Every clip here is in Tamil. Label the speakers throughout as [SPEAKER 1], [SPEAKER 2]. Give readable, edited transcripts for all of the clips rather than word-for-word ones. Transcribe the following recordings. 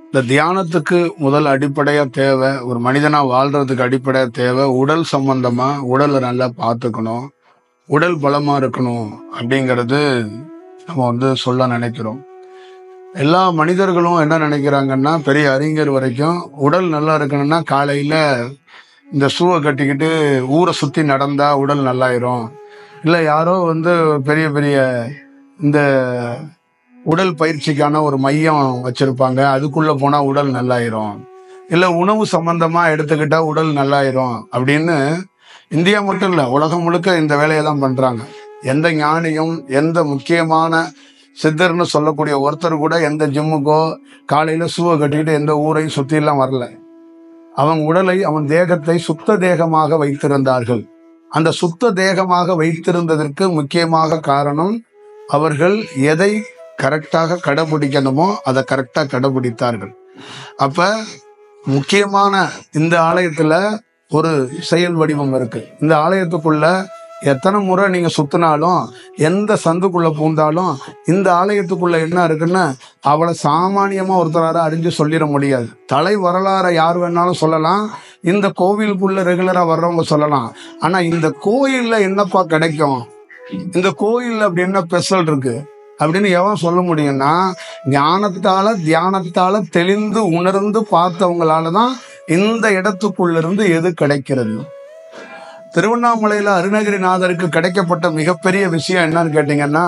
[SPEAKER 1] இந்த தியானத்துக்கு முதல் அடிப்படையா தேவை, ஒரு மனிதனா வாழ்றதுக்கு அடிப்படையா தேவை, உடல் சம்பந்தமா உடலை நல்லா பார்த்துக்கணும், உடல் பலமா இருக்கணும் அப்படிங்கிறது நம்ம சொல்ல நினைக்கிறோம். எல்லா மனிதர்களும் என்ன நினைக்கிறாங்கன்னா, பெரிய அறிஞர் வரைக்கும் உடல் நல்லா இருக்கணும்னா காலையில இந்த ஷூவை கட்டிக்கிட்டு ஊரை சுத்தி நடந்தா உடல் நல்லாயிரும், இல்லை யாரோ பெரிய பெரிய இந்த உடல் பயிற்சிக்கான ஒரு மையம் வச்சிருப்பாங்க, அதுக்குள்ள போனா உடல் நல்லாயிரும், இல்ல உணவு சம்பந்தமா எடுத்துக்கிட்டா உடல் நல்லாயிரும் அப்படின்னு இந்தியா மட்டும் இல்ல உலகம் முழுக்க இந்த வேலையை தான் பண்றாங்க. எந்த ஞானியும் எந்த முக்கியமான சித்தர்னு சொல்லக்கூடிய ஒருத்தர் கூட எந்த ஜிம்முக்கோ காலையில ஷூவை கட்டிக்கிட்டு எந்த ஊரையும் சுத்தி எல்லாம் வரல. அவன் உடலை அவன் தேகத்தை சுத்த தேகமாக வைத்திருந்தார்கள். அந்த சுத்த தேகமாக வைத்திருந்ததற்கு முக்கியமாக காரணம், அவர்கள் எதை கரெக்டாக கடைபிடிக்கணுமோ அதை கரெக்டா கடைபிடித்தார்கள். அப்ப முக்கியமான இந்த ஆலயத்துல ஒரு செயல் வடிவம் இருக்கு. இந்த ஆலயத்துக்குள்ள எத்தனை முறை நீங்க சுத்தினாலும், எந்த சந்துக்குள்ள பூந்தாலும் இந்த ஆலயத்துக்குள்ள என்ன இருக்குன்னு அவளை சாமானியமா ஒருத்தரார அறிஞ்சு சொல்லிட முடியாது. தலை வரலாற யார் வேணாலும் சொல்லலாம், இந்த கோவிலுக்குள்ள ரெகுலரா வர்றவங்க சொல்லலாம். ஆனா இந்த கோயில்ல என்னப்பா கிடைக்கும், இந்த கோயில்ல அப்படி என்ன ஸ்பெஷல் இருக்கு அப்படின்னு எவன் சொல்ல முடியும்னா, ஞானத்தால தியானத்தால தெளிந்து உணர்ந்து பார்த்தவங்களாலதான் இந்த இடத்துக்குள்ள இருந்து எது கிடைக்கிறது. திருவண்ணாமலையில அருணகிரிநாதருக்கு கிடைக்கப்பட்ட மிகப்பெரிய விஷயம் என்னன்னு கேட்டீங்கன்னா,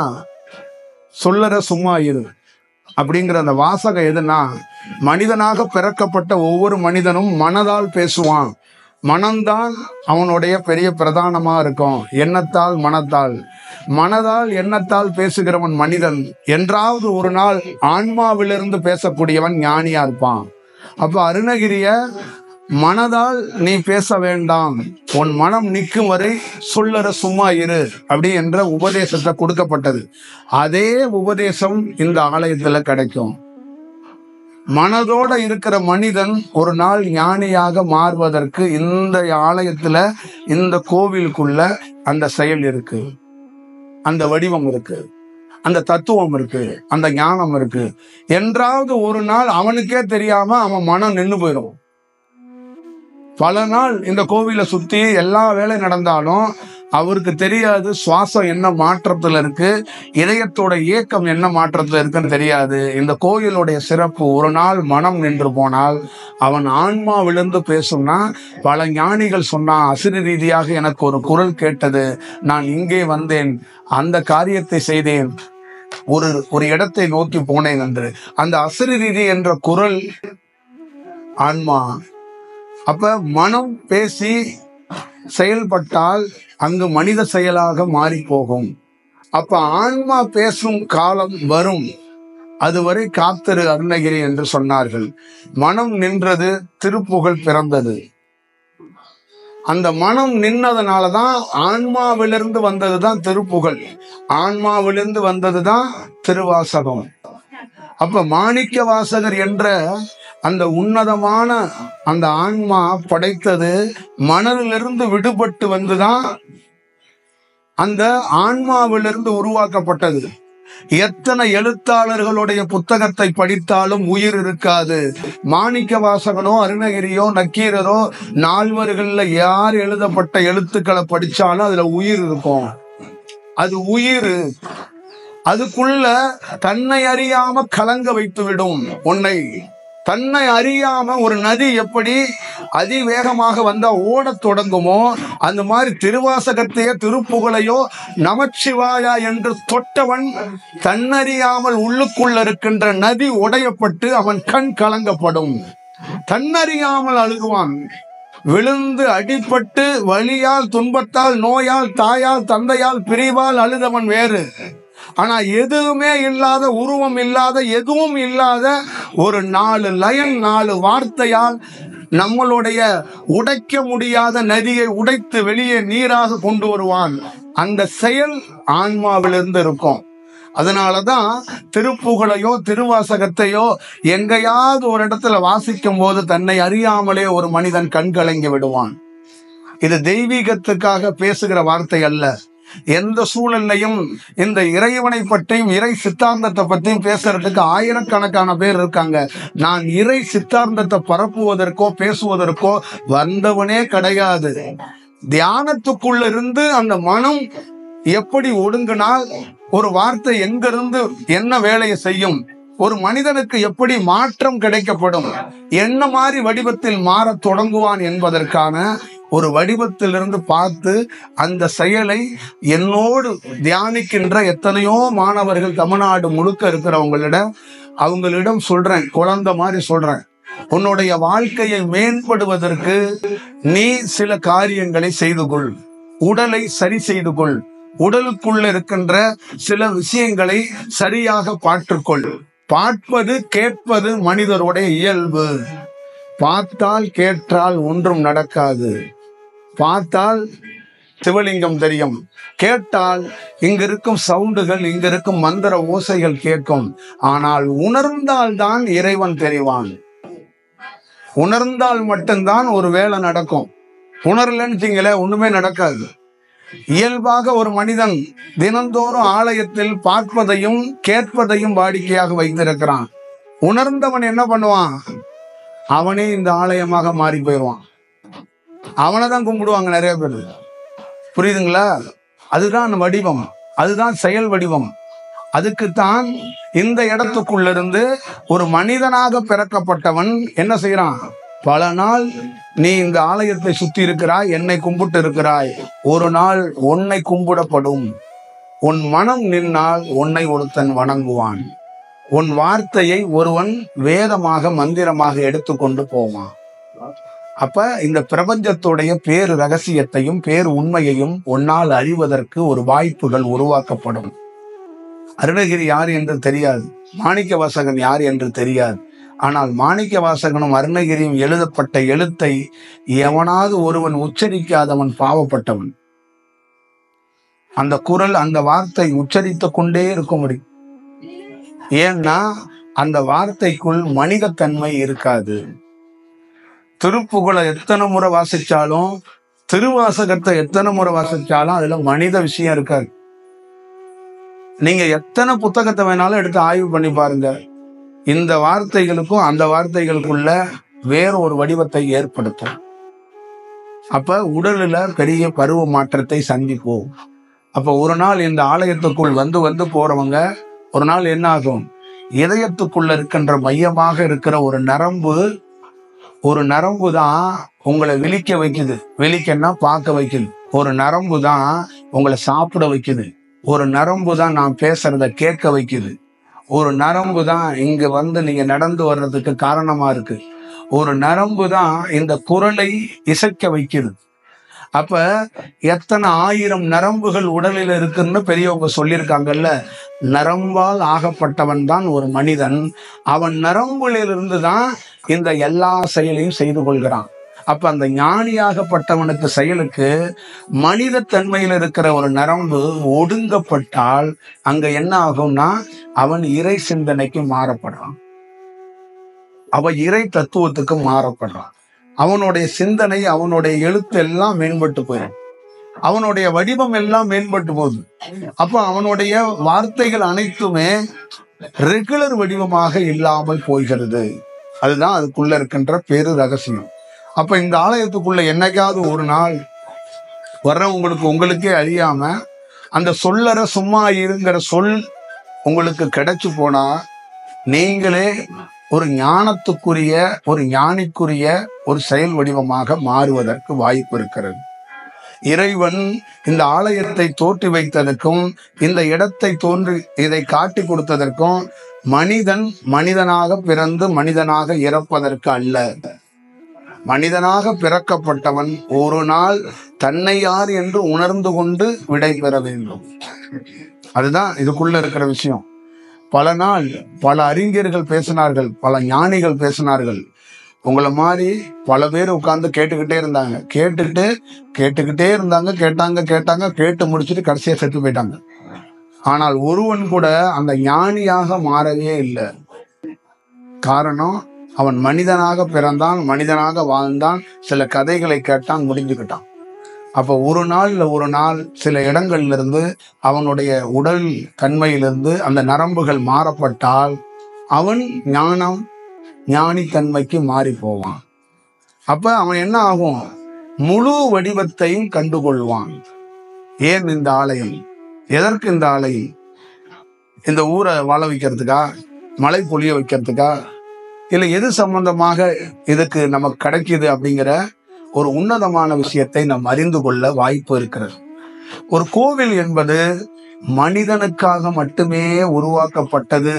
[SPEAKER 1] சொல்லற சும்மா இரு அப்படிங்கிற அந்த வாசகம் எதுனா, மனிதனாக பிறக்கப்பட்ட ஒவ்வொரு மனிதனும் மனதால் பேசுவான், மனம்தான் அவனுடைய பெரிய பிரதானமா இருக்கும், எண்ணத்தால் மனத்தால், மனதால் எண்ணத்தால் பேசுகிறவன் மனிதன். என்றாவது ஒரு நாள் ஆன்மாவிலிருந்து பேசக்கூடியவன் ஞானியா இருப்பான். அப்ப அருணகிரிய மனதால் நீ பேச வேண்டாம், உன் மனம் நிற்கும் வரை சொல்லற சும்மா இரு அப்படி என்ற உபதேசத்தை கொடுக்கப்பட்டது. அதே உபதேசம் இந்த ஆலயத்துல கிடைக்கும். மனதோட இருக்கிற மனிதன் ஒரு நாள் ஞானியாக மாறுவதற்கு இந்த ஆலயத்துல இந்த கோவிலுக்குள்ள அந்த செயல் இருக்கு, அந்த வடிவம் இருக்கு, அந்த தத்துவம் இருக்கு, அந்த ஞானம் இருக்கு. என்றாவது ஒரு நாள் அவனுக்கே தெரியாம அவன் மனம் நின்று போயிடும். பல நாள் இந்த கோவிலை சுத்தி எல்லா வேலை நடந்தாலும் அவருக்கு தெரியாது சுவாசம் என்ன மாற்றத்துல இருக்கு, இதயத்தோட இயக்கம் என்ன மாற்றத்துல இருக்குன்னு தெரியாது. இந்த கோயிலுடைய சிறப்பு, ஒரு நாள் மனம் நின்று போனால் அவன் ஆன்மா விழுந்து பேசும்னா, பல ஞானிகள் சொன்னா, அசிரி ரீதியாக எனக்கு ஒரு குரல் கேட்டது, நான் இங்கே வந்தேன், அந்த காரியத்தை செய்தேன், ஒரு இடத்தை நோக்கி போனேன் என்று. அந்த அசிரி ரீதி என்ற குரல் ஆன்மா. அப்ப மனம் பேசி செயல்பட்டால் அங்கு மனித செயலாக மாறி போகும். அப்ப ஆன்மா பேசும் காலம் வரும், அதுவரை காத்திரு அருணகிரி என்று சொன்னார்கள். மனம் நின்றது, திருப்புகழ் பிறந்தது. அந்த மனம் நின்னதுனாலதான் ஆன்மாவிலிருந்து வந்ததுதான் திருப்புகழ், ஆன்மாவிலிருந்து வந்ததுதான் திருவாசகம். அப்ப மாணிக்க வாசகர் என்ற அந்த உன்னதமான அந்த ஆன்மா படைத்தது மனதிலிருந்து விடுபட்டு வந்துதான் அந்த ஆன்மாவிலிருந்து உருவாக்கப்பட்டது. எத்தனை எழுத்தாளர்களுடைய புத்தகத்தை படித்தாலும் உயிர் இருக்காது. மாணிக்க வாசகனோ அருணகிரியோ நக்கீரரோ நால்வர்கள்ல யார் எழுதப்பட்ட எழுத்துக்களை படிச்சாலும் அதுல உயிர் இருக்கும். அது உயிர் அதுக்குள்ள தன்னை அறியாம கலங்க வைத்து விடும். உன்னை தன்னை அறியாம ஒரு நதி எப்படி அதிவேகமாக வந்தா ஓடத் தொடங்குமோ, அந்த மாதிரி திருவாசகத்தையோ திருப்புகழையோ நமச்சிவாயா என்று தொட்டவன் தன்னறியாமல் உள்ளுக்குள்ள இருக்கின்ற நதி உடையப்பட்டு அவன் கண் கலங்கப்படும். தன்னறியாமல் அழுகுவான். விழுந்து அடிபட்டு வலியால் துன்பத்தால் நோயால் தாயால் தந்தையால் பிரிவால் அழுதவன் வேறு. ஆனா எதுவுமே இல்லாத, உருவம் இல்லாத, எதுவும் இல்லாத ஒரு 4 லைன் 4 வார்த்தையால் நம்மளுடைய உடைக்க முடியாத நதியை உடைத்து வெளியே நீராக கொண்டு வருவான். அந்த செயல் ஆன்மாவிலிருந்து இருக்கும். அதனாலதான் திருப்புகழையோ திருவாசகத்தையோ எங்கேயாவது ஒரு இடத்துல வாசிக்கும் போது தன்னை அறியாமலே ஒரு மனிதன் கண் கலங்கி விடுவான். இது தெய்வீகத்துக்காக பேசுகிற வார்த்தை அல்ல. எந்த சூழல்லையும் இந்த இறைவனை பற்றியும் இறை சித்தாந்தத்தை பற்றியும் பேசுறதுக்கு ஆயிரக்கணக்கான பேர் இருக்காங்க. நான் இறை சித்தாந்தத்தை பரப்புவதற்கோ பேசுவதற்கோ வந்தவனே கிடையாது. தியானத்துக்குள்ள இருந்து அந்த மனம் எப்படி ஒடுங்கினால் ஒரு வார்த்தை எங்கிருந்து என்ன வேலையை செய்யும், ஒரு மனிதனுக்கு எப்படி மாற்றம் கிடைக்கப்படும், என்ன மாதிரி வடிவத்தில் மாறத் தொடங்குவான் என்பதற்கான ஒரு வடிவத்திலிருந்து பார்த்து அந்த செயலை என்னோடு தியானிக்கின்ற எத்தனையோ மாணவர்கள் தமிழ்நாடு முழுக்க அவங்களிடம் சொல்றேன், குழந்தை மாதிரி சொல்றேன். உன்னுடைய வாழ்க்கையை மேம்படுவதற்கு நீ சில காரியங்களை செய்து கொள். உடலை சரி செய்து கொள். உடலுக்குள்ள இருக்கின்ற சில விஷயங்களை சரியாக பார்த்துக்கொள். பார்ப்பது கேட்பது மனிதருடைய இயல்பு. பார்த்தால் கேட்டால் ஒன்றும் நடக்காது. பார்த்தால் சிவலிங்கம் தெரியும், கேட்டால் இங்க இருக்கும் சவுண்டுகள், இங்க இருக்கும் மந்திர ஓசைகள் கேட்கும். ஆனால் உணர்ந்தால் தான் இறைவன் தெரிவான். உணர்ந்தால் மட்டும்தான் ஒரு வேலை நடக்கும். உணரலன்னு ஒண்ணுமே நடக்காது. இயல்பாக ஒரு மனிதன் தினந்தோறும் ஆலயத்தில் பார்ப்பதையும் கேட்பதையும் வாடிக்கையாக வைத்திருக்கிறான். உணர்ந்தவன் என்ன பண்ணுவான்? அவனே இந்த ஆலயமாக மாறி போயிடுவான். அவனை தான் கும்பிடுவாங்க நிறைய பேர். புரியுதுங்களா? அதுதான் வடிவம், அதுதான் செயல் வடிவம். அதுக்குத்தான் இந்த இடத்துக்குள்ள இருந்து ஒரு மனிதனாக பிறக்கப்பட்டவன் என்ன செய்யறான்? பல நாள் நீ இந்த ஆலயத்தை சுத்தி இருக்கிறாய், என்னை கும்பிட்டு இருக்கிறாய். ஒரு நாள் உன்னை கும்பிடப்படும். உன் மனம் நின்னால் உன்னை ஒருத்தன் வணங்குவான். உன் வார்த்தையை ஒருவன் வேதமாக மந்திரமாக எடுத்துக்கொண்டு போவான். அப்ப இந்த பிரபஞ்சத்துடைய பேரு ரகசியத்தையும் பேரு உண்மையையும் உன்னால் அறிவதற்கு ஒரு வாய்ப்புகள் உருவாக்கப்படும். அருணகிரி யார் என்று தெரியாது, மாணிக்க வாசகன் யார் என்று தெரியாது. ஆனால் மாணிக்க வாசகனும் அருணகிரியும் எழுதப்பட்ட எழுத்தை எவனாவது ஒருவன் உச்சரிக்காதவன் பாவப்பட்டவன். அந்த குரல், அந்த வார்த்தை உச்சரித்து கொண்டே இருக்க முடியும். ஏன்னா அந்த வார்த்தைக்குள் மனிதத்தன்மை இருக்காது. திருப்புகழை எத்தனை முறை வாசிச்சாலும், திருவாசகத்தை எத்தனை முறை வாசிச்சாலும் அதுல மனித விஷயம் இருக்காது. நீங்க எத்தனை புத்தகத்தை வேணாலும் எடுத்து ஆய்வு பண்ணி பாருங்க, இந்த வார்த்தைகளுக்கும் அந்த வார்த்தைகளுக்குள்ள வேற ஒரு வடிவத்தை ஏற்படுத்தும். அப்ப உடல்ல பெரிய பருவ மாற்றத்தை சந்திப்போம். அப்ப ஒரு நாள் இந்த ஆலயத்துக்குள் வந்து போறவங்க ஒரு நாள் என்ன ஆகும்? இதயத்துக்குள்ள இருக்கின்ற மையமாக இருக்கிற ஒரு நரம்பு தான் உங்களை விழிக்க வைக்குது. விழிக்கன்னா பார்க்க வைக்குது. ஒரு நரம்பு தான் உங்களை சாப்பிட வைக்குது. ஒரு நரம்பு தான் நான் பேசுறத கேட்க வைக்குது. ஒரு நரம்பு தான் இங்க நீங்க நடந்து வர்றதுக்கு காரணமா இருக்கு. ஒரு நரம்பு தான் இந்த குரலை இசைக்க வைக்குது. அப்ப எத்தனை ஆயிரம் நரம்புகள் உடலில் இருக்குன்னு பெரியவங்க சொல்லியிருக்காங்கல்ல. நரம்பால் ஆகப்பட்டவன் தான் ஒரு மனிதன். அவன் நரம்புகளிலிருந்து தான் இந்த எல்லா செயலையும் செய்து கொள்கிறான். அப்ப அந்த ஞானியாகப்பட்டவனுக்கு செயலுக்கு மனித தன்மையில் இருக்கிற ஒரு நரம்பு ஒடுங்கப்பட்டால் அங்க என்ன ஆகும்னா அவன் இறை சிந்தனைக்கு மாறப்படுறான். அவன் இறை தத்துவத்துக்கு மாறப்படுறான். அவனுடைய சிந்தனை, அவனுடைய எழுத்து எல்லாம் மேம்பட்டு போயிடும். அவனுடைய வடிவம் எல்லாம் மேம்பட்டு போகுது. அப்ப அவனுடைய வார்த்தைகள் அனைத்துமே ரெகுலர் வடிவமாக இல்லாமல் போகிறது. அதுதான் அதுக்குள்ள இருக்கின்ற பேரு ரகசியம். அப்ப இந்த ஆலயத்துக்குள்ள என்னைக்காவது ஒரு நாள் உங்களுக்கே அறியாம அந்த சொல்லற சும்மா இருங்கிற சொல் உங்களுக்கு கிடைச்சு போனா நீங்களே ஒரு ஞானத்துக்குரிய, ஒரு ஞானிக்குரிய ஒரு செயல் வடிவமாக மாறுவதற்கு வாய்ப்பு இருக்கிறது. இறைவன் இந்த ஆலயத்தை தோற்றி வைத்ததற்கும் இந்த இடத்தை இதை காட்டி கொடுத்ததற்கும் மனிதன் மனிதனாக பிறந்து மனிதனாக இறப்பதற்கு அல்ல. மனிதனாக பிறக்கப்பட்டவன் ஒரு நாள் தன்னை யார் என்று உணர்ந்து கொண்டு விடை பெற வேண்டும். அதுதான் இதுக்குள்ள இருக்கிற விஷயம். பல நாள் பல அறிஞர்கள் பேசினார்கள், பல ஞானிகள் பேசினார்கள். உங்களை மாதிரி பல பேர் உட்கார்ந்து கேட்டுக்கிட்டே இருந்தாங்க. கேட்டு முடிச்சுட்டு கடைசியா செத்து போயிட்டாங்க. ஆனால் ஒருவன் கூட அந்த ஞானியாக மாறவே இல்லை. காரணம், அவன் மனிதனாக பிறந்தான், மனிதனாக வாழ்ந்தான், சில கதைகளை கேட்டான், முடிஞ்சுக்கிட்டான். அப்ப ஒரு நாள் சில இடங்கள்ல இருந்து அவனுடைய உடல் தன்மையிலிருந்து அந்த நரம்புகள் மாறப்பட்டால் அவன் ஞானி தன்மைக்கு மாறி போவான். அப்ப அவன் என்ன ஆகும்? முழு வடிவத்தையும் கண்டுகொள்வான். ஏன் இந்த ஆலயம்? எதற்கு இந்த ஆலயம்? இந்த ஊரை வாழ வைக்கிறதுக்கா? மழை பொழிய வைக்கிறதுக்கா? இல்லை எது சம்பந்தமாக இதுக்கு நமக்கு கிடைக்குது அப்படிங்கிற ஒரு உன்னதமான விஷயத்தை நாம் அறிந்து கொள்ள வாய்ப்பு இருக்கிறது. ஒரு கோவில் என்பது மனிதனுக்காக மட்டுமே உருவாக்கப்பட்டது,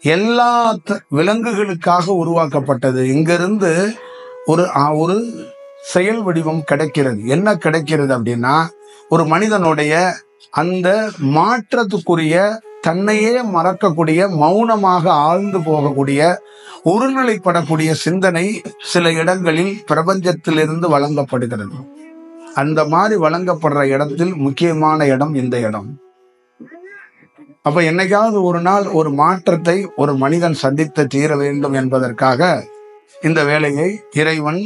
[SPEAKER 1] எல்லா விலங்குகளுக்காக உருவாக்கப்பட்டது. இங்கிருந்து ஒரு செயல் வடிவம் கிடைக்கிறது. என்ன கிடைக்கிறது அப்படின்னா, ஒரு மனிதனுடைய அந்த மாற்றத்துக்குரிய, தன்னையே மறக்கக்கூடிய, மௌனமாக ஆழ்ந்து போகக்கூடிய, ஒருநிலைப்படக்கூடிய சிந்தனை சில இடங்களில் பிரபஞ்சத்திலிருந்து வழங்கப்படுகிறது. அந்த மாதிரி வழங்கப்படுற இடத்தில் முக்கியமான இடம் இந்த இடம். அப்ப என்னைக்காவது ஒரு நாள் ஒரு மாற்றத்தை ஒரு மனிதன் சந்தித்து தீர வேண்டும் என்பதற்காக இந்த வேலையை இறைவன்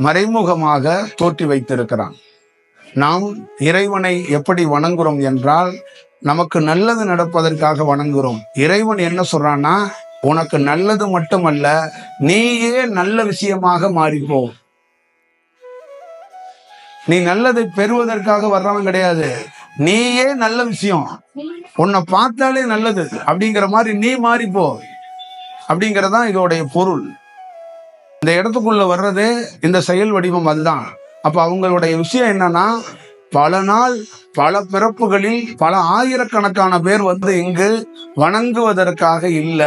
[SPEAKER 1] மறைமுகமாக தோற்றி வைத்திருக்கிறான். நாம் இறைவனை எப்படி வணங்குறோம் என்றால், நமக்கு நல்லது நடப்பதற்காக வணங்குறோம். இறைவன் என்ன சொல்றான்னா, உனக்கு நல்லது மட்டுமல்ல, நீயே நல்ல விஷயமாக மாறிப்போ. நீ நல்லதை பெறுவதற்காக வர்றவன் கிடையாது, நீயே நல்ல விஷயம், உன்னை பார்த்தாலே நல்லது அப்படிங்கிற மாதிரி நீ மாறிப்போ அப்படிங்கறதான் இதோடைய பொருள். இந்த இடத்துக்குள்ள வர்றது இந்த செயல் வடிவம் அதுதான். அப்ப அவங்களுடைய விஷயம் என்னன்னா, பல நாள் பல பிறப்புகளில் பல ஆயிரக்கணக்கான பேர் வந்து இங்கு வணங்குவதற்காக இல்ல,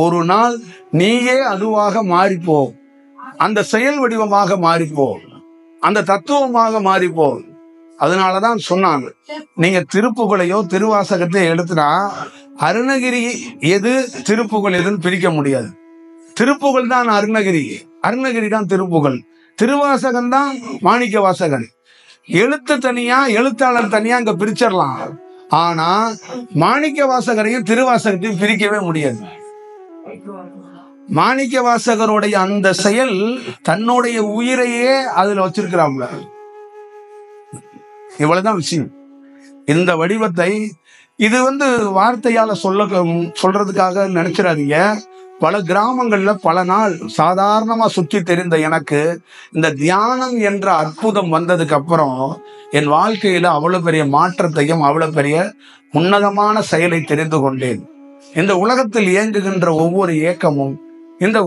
[SPEAKER 1] ஒரு நாள் நீயே அதுவாக மாறிப்போ, அந்த செயல் வடிவமாக மாறிப்போ, அந்த தத்துவமாக மாறிப்போ. அதனாலதான் சொன்னாங்க, நீங்க திருப்புகழையோ திருவாசகத்தையோ எடுத்துனா அருணகிரி எது திருப்புகழ் எதுன்னு பிரிக்க முடியாது. திருப்புகழ் தான் அருணகிரி, அருணகிரி தான் திருப்புகழ், திருவாசகன் தான் மாணிக்க வாசகன். எழுத்து தனியா, எழுத்தாளர் தனியா இங்க பிரிச்சிடலாம். ஆனா மாணிக்க வாசகரையும் திருவாசகத்தையும் பிரிக்கவே முடியாது. மாணிக்க வாசகருடைய அந்த செயல் தன்னுடைய உயிரையே அதுல வச்சிருக்கிறாங்க. இவ்வளவுதான் விஷயம். இந்த வடிவத்தை இது வார்த்தையால சொல்றதுக்காக நினைச்சிடாதீங்க. பல கிராமங்கள்ல பல நாள் சாதாரணமா சுற்றி தெரிந்த எனக்கு இந்த தியானம் என்ற அற்புதம் வந்ததுக்கு அப்புறம் என் வாழ்க்கையில அவ்வளவு பெரிய மாற்றத்தையும் அவ்வளவு பெரிய உன்னதமான செயலை தெரிந்து கொண்டேன். இந்த உலகத்தில் இயங்குகின்ற ஒவ்வொரு இயக்கமும், இந்த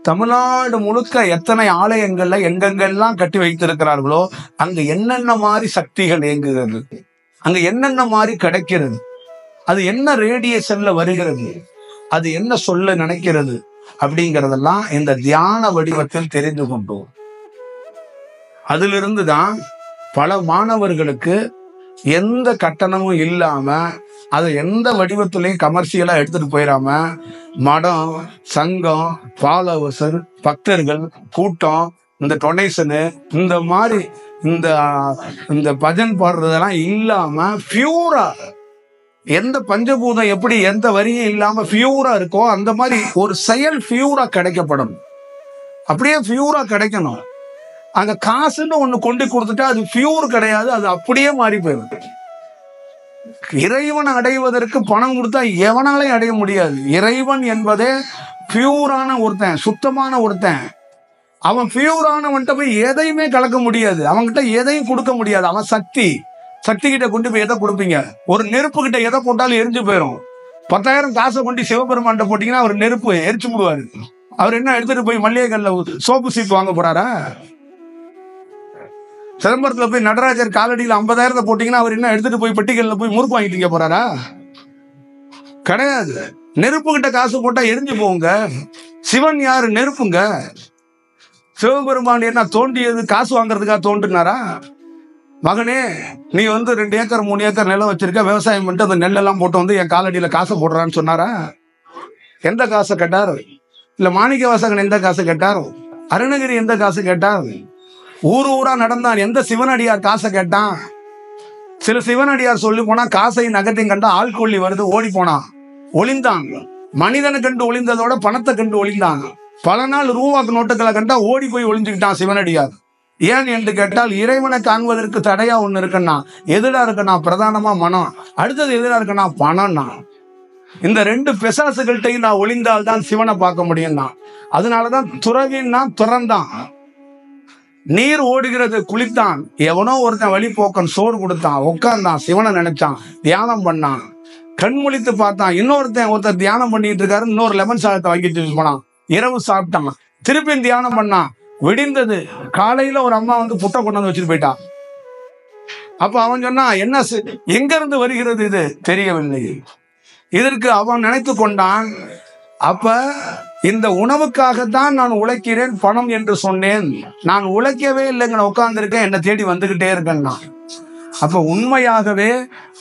[SPEAKER 1] தமிழ்நாடு முழுக்க எத்தனை ஆலயங்கள்ல எங்கெங்கெல்லாம் கட்டி வைத்திருக்கிறார்களோ அங்க என்னென்ன மாதிரி சக்திகள் இயங்குகிறது, அங்க என்னென்ன மாதிரி கிடைக்கிறது, அது என்ன ரேடியேஷன்ல வருகிறது, அது என்ன சொல்ல நினைக்கிறது அப்படிங்கறதெல்லாம் இந்த தியான வடிவத்தில் தெரிந்து கொண்டோம். அதிலிருந்து தான் பல மாணவர்களுக்கு எந்த கட்டணமும் இல்லாம, அதை எந்த வடிவத்திலையும் கமர்ஷியலா எடுத்துட்டு போயிடாம, மடம், சங்கம், ஃபாலோவர்ஸ், பக்தர்கள் கூட்டம், இந்த டொனேஷனு, இந்த மாதிரி இந்த பஜன் பாடுறதெல்லாம் இல்லாம பியூரா, எந்த பஞ்சபூதம் எப்படி எந்த வரியும் இல்லாம பியூரா இருக்கோ அந்த மாதிரி ஒரு செயல் பியூரா கிடைக்கப்படும். அப்படியே பியூரா கிடைக்கணும். அங்க காசுன்னு ஒண்ணு கொண்டு கொடுத்துட்டா அது பியூர் கிடையாது, அது அப்படியே மாறி போயிடும். இறைவன் அடைவதற்கு பணம் கொடுத்தா எவனாலையும் அடைய முடியாது. இறைவன் என்பதே பியூரான ஒருத்தன், சுத்தமான ஒருத்தன். அவன் பியூரானவன்கிட்ட போய் எதையுமே கலக்க முடியாது, அவன்கிட்ட எதையும் கொடுக்க முடியாது. அவன் சக்தி கிட்ட கொண்டு போய் எதை கொடுப்பீங்க? ஒரு நெருப்பு கிட்ட எதை போட்டாலும் எரிஞ்சு போயிடும். 10,000 காசை கொண்டு சிவபெருமான் போட்டீங்கன்னா அவர் நெருப்பு எரிச்சு விடுவாரு. அவர் என்ன எடுத்துட்டு போய் மல்லிகை கல்ல சோப்பு சீப்பு வாங்க போறாரா? சிதம்பரத்துல போய் நடராஜர் காலடியில் 50,000 போட்டீங்கன்னா அவர் என்ன எடுத்துட்டு போய் பெட்டிகள்ல போய் முறுக்கு வாங்கிட்டீங்க போறாரா? கிடையாது. நெருப்பு கிட்ட காசு போட்டா எரிஞ்சு போங்க. சிவன் யாரு? நெருப்புங்க. சிவபெருமான் என்ன தோண்டியது காசு வாங்குறதுக்காக தோண்டினாரா? மகனே, நீ 2 ஏக்கர் 3 ஏக்கர் நிலம் வச்சிருக்க, விவசாயம் பண்ணிட்டு அந்த நெல்லெல்லாம் போட்டு என் காலடியில காசை போடுறான்னு சொன்னாரா? எந்த காசை கேட்டார்? இல்ல மாணிக்க வாசகன் எந்த காசு கேட்டார்? அருணகிரி எந்த காசு கேட்டார்? ஊரா நடந்தான். எந்த சிவனடியார் காசை கேட்டான்? சில சிவனடியார் சொல்லி போனா காசையும் நகத்தையும் கண்டா ஆள்கொள்ளி வருது ஓடி போனான், ஒளிந்தாங்க. மனிதனை கண்டு ஒளிந்ததோட பணத்தை கண்டு ஒளிந்தாங்க. பல நாள் ரூபாக்கு நோட்டுகளை கண்டா ஓடி போய் ஒளிஞ்சுக்கிட்டான் சிவனடியார். ஏன் என்று கேட்டால் இறைவனை காண்பதற்கு தடையா ஒண்ணு இருக்குன்னா எதிரா இருக்குன்னா பிரதானமா மனம், அடுத்தது எதிரா இருக்குன்னா பணம்னா. இந்த ரெண்டு பிசாசுகள்கிட்டையும் நான் ஒளிந்தால்தான் சிவனை பார்க்க முடியும்னா. அதனாலதான் துறவின்னா துறந்தான். நீர் ஓடுகிறது குளித்தான், எவனோ ஒருத்தன் வழிபோக்கன் சோறு கொடுத்தான், உட்கார்ந்தான், சிவனை நினைச்சான், தியானம் பண்ணான், கண் முழித்து பார்த்தான், ஒருத்தர் தியானம் பண்ணிட்டு இருக்காரு, இன்னொரு லெமன் சாதத்தை வாங்கிட்டு போனான், இரவு சாப்பிட்டான், திருப்பியும் தியானம் பண்ணான், விடிந்தது. காலையில ஒரு அம்மா வந்து புட்டை கொண்டு வந்து வச்சுட்டு போயிட்டான். அப்ப அவன் சொன்னா, என்ன எங்க இருந்து வருகிறது இது தெரியவில்லை. இதற்கு அவன் நினைத்து கொண்டான், அப்ப இந்த உணவுக்காகத்தான் நான் உழைக்கிறேன் பணம் என்று சொன்னேன், நான் உழைக்கவே இல்லைங்க, உட்கார்ந்துருக்கேன், என்னை தேடி வந்துகிட்டே இருக்கேன்னா. அப்ப உண்மையாகவே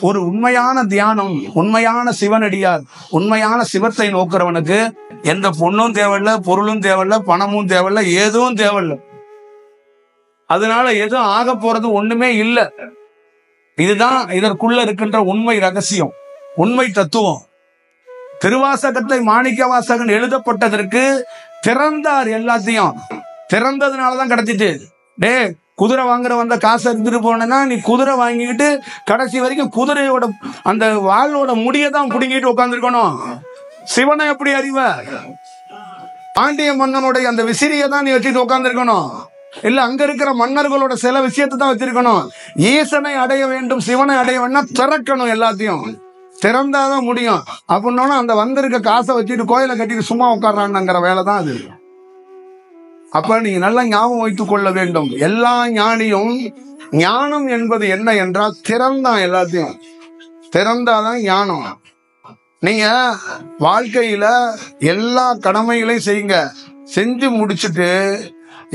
[SPEAKER 1] ஒரு உண்மையான தியானம், உண்மையான சிவனடியார், உண்மையான சிவத்தை நோக்கிறவனுக்கு எந்த பொண்ணும் தேவையில்ல, பொருளும் தேவையில்ல, பணமும் தேவையில்ல, எதுவும் தேவையில்ல. அதனால எதுவும் ஆக போறது ஒண்ணுமே இல்லை. இதுதான் இதற்குள்ள இருக்கின்ற உண்மை ரகசியம், உண்மை தத்துவம். திருவாசகத்தை மாணிக்க வாசகன் எழுதப்பட்டதற்கு திறந்தார், எல்லாத்தையும் திறந்ததுனாலதான் கிடைச்சிட்டு. டே, குதிரை வாங்குற வந்த காசை எடுத்துட்டு போனா நீ குதிரை வாங்கிக்கிட்டு கடைசி வரைக்கும் குதிரையோட அந்த வாளோட முடியதான் புடுங்கிட்டு உட்காந்துருக்கணும். சிவனை எப்படி அறிவ? பாண்டிய மன்னனுடைய அந்த விசிறியை தான் நீ வச்சுட்டு உட்காந்துருக்கணும். இல்ல அங்க இருக்கிற மன்னர்களோட சில விஷயத்தை தான் வச்சிருக்கணும். ஈசனை அடைய வேண்டும், சிவனை அடைய வேண்டாம், திறக்கணும், எல்லாத்தையும் திறந்தாதான் முடியும். அப்படின்னா அந்த வந்திருக்க காசை வச்சுட்டு கோயிலை கட்டிட்டு சும்மா உட்கார்றான்ங்கிற வேலை தான் அது. அப்ப நீங்க நல்லா ஞாபகம் வைத்துக் கொள்ள வேண்டும், எல்லா ஞானியும் ஞானம் என்பது என்ன என்றால் திறந்தான், எல்லாத்தையும் திறந்தாதான் ஞானம். நீங்க வாழ்க்கையில எல்லா கடமைகளையும் செய்யுங்க, செஞ்சு முடிச்சுட்டு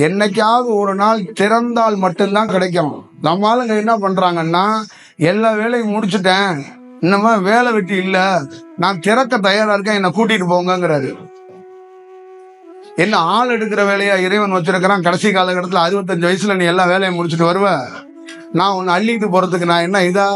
[SPEAKER 1] என்னைக்காவது ஒரு நாள் திறந்தால் மட்டும்தான் கிடைக்கும். நம்ம ஆளுங்க என்ன பண்றாங்கன்னா, எல்லா வேலையும் முடிச்சுட்டேன், இன்னமா வேலை வெட்டி இல்ல, நான் திறக்க தயாரா இருக்கேன், என்னை கூட்டிட்டு போங்கிறாரு. என்ன ஆள் எடுக்கிற வேலையா இறைவன் வச்சிருக்கிறான்? கடைசி காலகட்டத்தில் 65 வயசுல நீ எல்லா வேலையும் முடிச்சுட்டு வருவ, நான் உன்னை அள்ளிட்டு போறதுக்கு நான் என்ன இதா?